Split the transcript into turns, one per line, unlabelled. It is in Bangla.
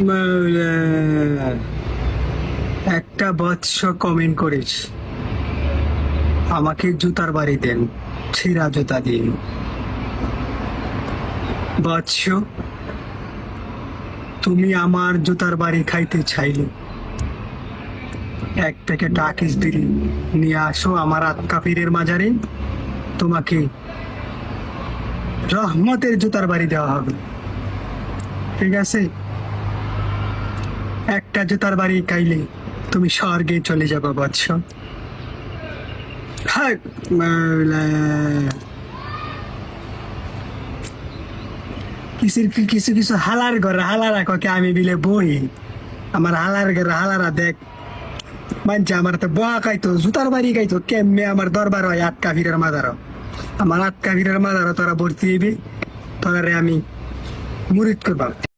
মাওলা, একটা বৎস কমেন্ট করিস, আমাকে জুতার বাড়ি দেন, ছিঁড়া জুতা দিয়ে। বৎস, তুমি আমার জুতার বাড়ি খাইতে চাইলে এক প্যাকেট আকিস বিড়ি নিয়ে আসো আমার আত্মা পীরের মাজারে, তোমাকে রহমতের জুতার বাড়ি দেওয়া হবে। ঠিক আছে? একটা জুতার বাড়ি খাইলে তুমি স্বর্গে চলে যাবে বৎস। হাক মাওলা। কিছু কিছু হালার ঘরে হালারা ককে আমি বিলে বই, আমার হালার ঘরে হালারা দেখ মানছে আমার তো বহা খাইতো জুতার বাড়ি খাইতো কেমনে আমার দরবার হয় আটকা ভিড়ের মাদারও, আমার আটকা ভিড়ের মাদারও তোরা ভর্তি হইবি, তোরা আমি মুরিদ করবা।